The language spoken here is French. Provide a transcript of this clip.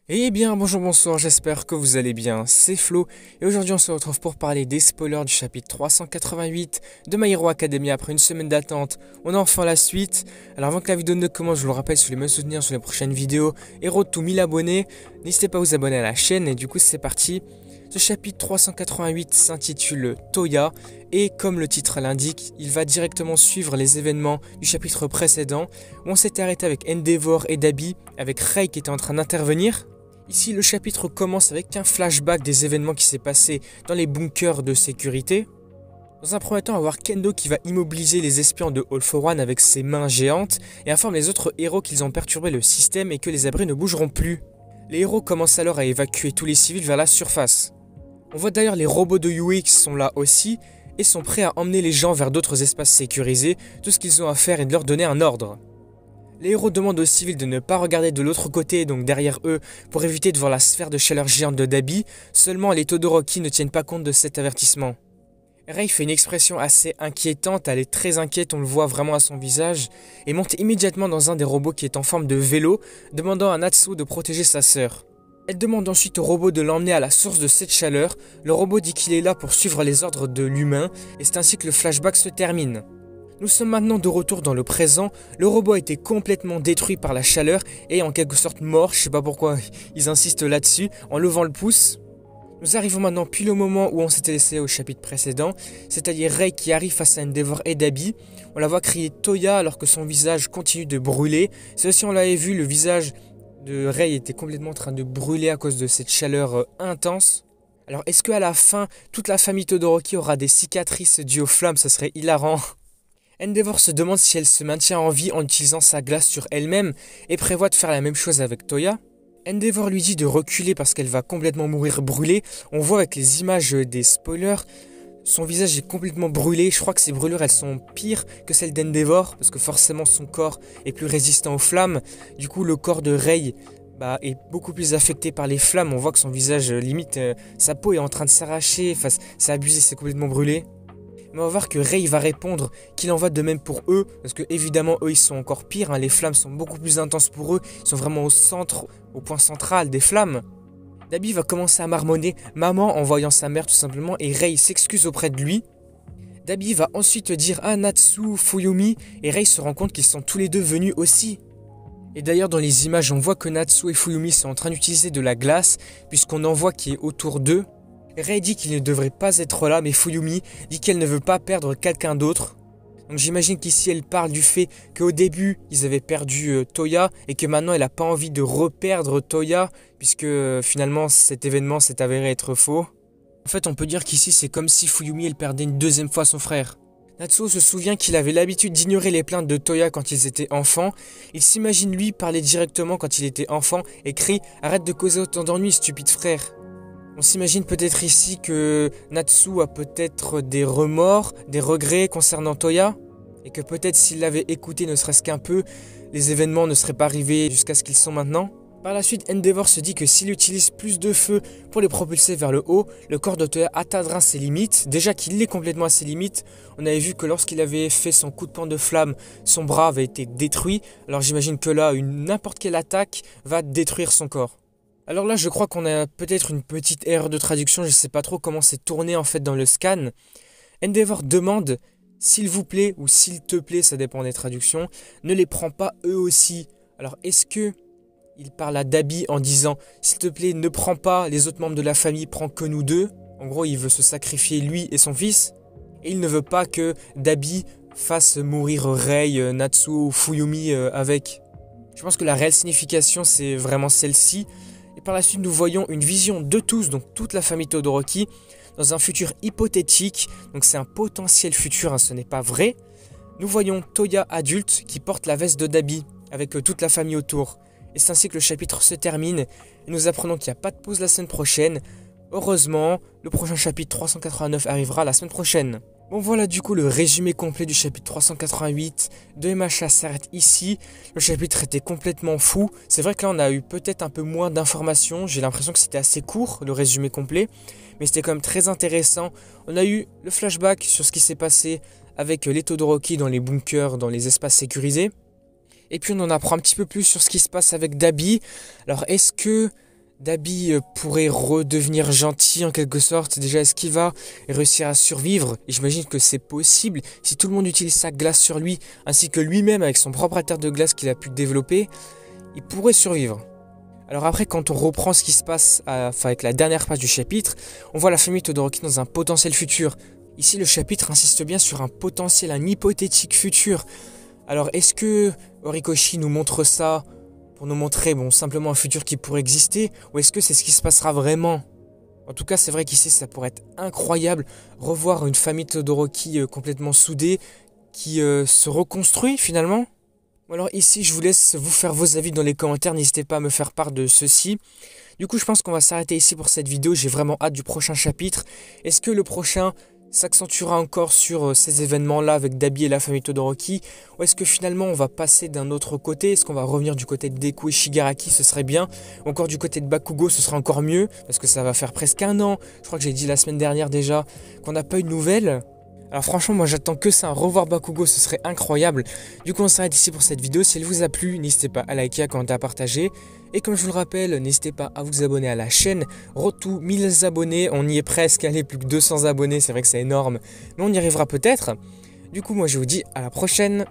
Eh bien, bonjour, bonsoir, j'espère que vous allez bien, c'est Flo, et aujourd'hui on se retrouve pour parler des spoilers du chapitre 388 de My Hero Academia après une semaine d'attente. On a enfin la suite. Alors avant que la vidéo ne commence, je vous le rappelle, si vous voulez me soutenir sur les prochaines vidéos, et road to 1000 abonnés, n'hésitez pas à vous abonner à la chaîne, et du coup c'est parti. Ce chapitre 388 s'intitule Toya, et comme le titre l'indique, il va directement suivre les événements du chapitre précédent, où on s'était arrêté avec Endeavor et Dabi, avec Rei qui était en train d'intervenir. Ici, le chapitre commence avec un flashback des événements qui s'est passé dans les bunkers de sécurité. Dans un premier temps, on va voir Kendo qui va immobiliser les espions de All for One avec ses mains géantes et informe les autres héros qu'ils ont perturbé le système et que les abris ne bougeront plus. Les héros commencent alors à évacuer tous les civils vers la surface. On voit d'ailleurs les robots de Yui qui sont là aussi et sont prêts à emmener les gens vers d'autres espaces sécurisés. Tout ce qu'ils ont à faire est de leur donner un ordre. Les héros demandent aux civils de ne pas regarder de l'autre côté, donc derrière eux, pour éviter de voir la sphère de chaleur géante de Dabi. Seulement les Todoroki ne tiennent pas compte de cet avertissement. Rei fait une expression assez inquiétante, elle est très inquiète, on le voit vraiment à son visage, et monte immédiatement dans un des robots qui est en forme de vélo, demandant à Natsuo de protéger sa sœur. Elle demande ensuite au robot de l'emmener à la source de cette chaleur. Le robot dit qu'il est là pour suivre les ordres de l'humain, et c'est ainsi que le flashback se termine. Nous sommes maintenant de retour dans le présent, le robot a été complètement détruit par la chaleur et en quelque sorte mort, je sais pas pourquoi ils insistent là-dessus, en levant le pouce. Nous arrivons maintenant pile au moment où on s'était laissé au chapitre précédent, c'est-à-dire Rei qui arrive face à Endeavor et Dabi. On la voit crier Toya alors que son visage continue de brûler. C'est aussi, on l'avait vu, le visage de Rei était complètement en train de brûler à cause de cette chaleur intense. Alors est-ce qu'à la fin, toute la famille Todoroki aura des cicatrices dues aux flammes? Ça serait hilarant. Endeavor se demande si elle se maintient en vie en utilisant sa glace sur elle-même et prévoit de faire la même chose avec Toya. Endeavor lui dit de reculer parce qu'elle va complètement mourir brûlée. On voit avec les images des spoilers, son visage est complètement brûlé. Je crois que ces brûlures elles sont pires que celles d'Endeavor parce que forcément son corps est plus résistant aux flammes. Du coup le corps de Rei est beaucoup plus affecté par les flammes. On voit que son visage limite, sa peau est en train de s'arracher. Enfin, c'est abusé, c'est complètement brûlé. Mais on va voir que Rei va répondre qu'il en va de même pour eux, parce que évidemment eux ils sont encore pires, les flammes sont beaucoup plus intenses pour eux, ils sont vraiment au centre, au point central des flammes. Dabi va commencer à marmonner maman en voyant sa mère tout simplement, et Rei s'excuse auprès de lui. Dabi va ensuite dire à Natsu, Fuyumi, et Rei se rend compte qu'ils sont tous les deux venus aussi. Et d'ailleurs dans les images on voit que Natsu et Fuyumi sont en train d'utiliser de la glace, puisqu'on en voit qui est autour d'eux. Rei dit qu'il ne devrait pas être là, mais Fuyumi dit qu'elle ne veut pas perdre quelqu'un d'autre. Donc j'imagine qu'ici elle parle du fait qu'au début ils avaient perdu Toya et que maintenant elle n'a pas envie de reperdre Toya puisque finalement cet événement s'est avéré être faux. En fait on peut dire qu'ici c'est comme si Fuyumi elle perdait une deuxième fois son frère. Natsuo se souvient qu'il avait l'habitude d'ignorer les plaintes de Toya quand ils étaient enfants. Il s'imagine lui parler directement quand il était enfant et crie « Arrête de causer autant d'ennuis, stupide frère !» On s'imagine peut-être ici que Natsu a peut-être des remords, des regrets concernant Toya, et que peut-être s'il l'avait écouté ne serait-ce qu'un peu, les événements ne seraient pas arrivés jusqu'à ce qu'ils sont maintenant. Par la suite, Endeavor se dit que s'il utilise plus de feu pour les propulser vers le haut, le corps de Toya atteindra ses limites. Déjà qu'il est complètement à ses limites, on avait vu que lorsqu'il avait fait son coup de poing de flamme, son bras avait été détruit. Alors j'imagine que là, n'importe quelle attaque va détruire son corps. Alors là, je crois qu'on a peut-être une petite erreur de traduction, je ne sais pas trop comment c'est tourné en fait dans le scan. Endeavor demande, s'il vous plaît, ou s'il te plaît, ça dépend des traductions, ne les prends pas eux aussi. Alors est-ce que il parle à Dabi en disant, s'il te plaît, ne prends pas les autres membres de la famille, prends que nous deux. En gros, il veut se sacrifier lui et son fils. Et il ne veut pas que Dabi fasse mourir Rei, Natsu ou Fuyumi avec. Je pense que la réelle signification, c'est vraiment celle-ci. Et par la suite, nous voyons une vision de tous, donc toute la famille Todoroki, dans un futur hypothétique. Donc c'est un potentiel futur, ce n'est pas vrai. Nous voyons Toya adulte qui porte la veste de Dabi, avec toute la famille autour. Et c'est ainsi que le chapitre se termine. Et nous apprenons qu'il n'y a pas de pause la semaine prochaine. Heureusement, le prochain chapitre 389 arrivera la semaine prochaine. Bon voilà du coup le résumé complet du chapitre 388 de MHA s'arrête ici. Le chapitre était complètement fou. C'est vrai que là on a eu peut-être un peu moins d'informations. J'ai l'impression que c'était assez court le résumé complet. Mais c'était quand même très intéressant. On a eu le flashback sur ce qui s'est passé avec les Todoroki dans les bunkers, dans les espaces sécurisés. Et puis on en apprend un petit peu plus sur ce qui se passe avec Dabi. Alors est-ce que Dabi pourrait redevenir gentil en quelque sorte. Déjà, est-ce qu'il va réussir à survivre? Et j'imagine que c'est possible si tout le monde utilise sa glace sur lui, ainsi que lui-même avec son propre alter de glace qu'il a pu développer, il pourrait survivre. Alors après, quand on reprend ce qui se passe avec la dernière page du chapitre, on voit la famille Todoroki dans un potentiel futur. Ici, le chapitre insiste bien sur un potentiel, un hypothétique futur. Alors, est-ce que Horikoshi nous montre ça pour nous montrer simplement un futur qui pourrait exister, ou est-ce que c'est ce qui se passera vraiment? En tout cas, c'est vrai qu'ici, ça pourrait être incroyable, revoir une famille Todoroki complètement soudée, qui se reconstruit finalement. Alors ici, je vous laisse vous faire vos avis dans les commentaires, n'hésitez pas à me faire part de ceci. Du coup, je pense qu'on va s'arrêter ici pour cette vidéo, j'ai vraiment hâte du prochain chapitre. Est-ce que le prochain s'accentuera encore sur ces événements-là avec Dabi et la famille Todoroki, ou est-ce que finalement on va passer d'un autre côté? Est-ce qu'on va revenir du côté de Deku et Shigaraki? Ce serait bien. Ou encore du côté de Bakugo, ce serait encore mieux, parce que ça va faire presque un an, je crois que j'ai dit la semaine dernière déjà, qu'on n'a pas eu de nouvelles. Alors franchement, moi j'attends que ça, revoir Bakugo, ce serait incroyable. Du coup, on s'arrête ici pour cette vidéo. Si elle vous a plu, n'hésitez pas à liker, à commenter, à partager. Et comme je vous le rappelle, n'hésitez pas à vous abonner à la chaîne. Road to 1000 abonnés, on y est presque, allez, plus que 200 abonnés, c'est vrai que c'est énorme. Mais on y arrivera peut-être. Du coup, moi je vous dis à la prochaine.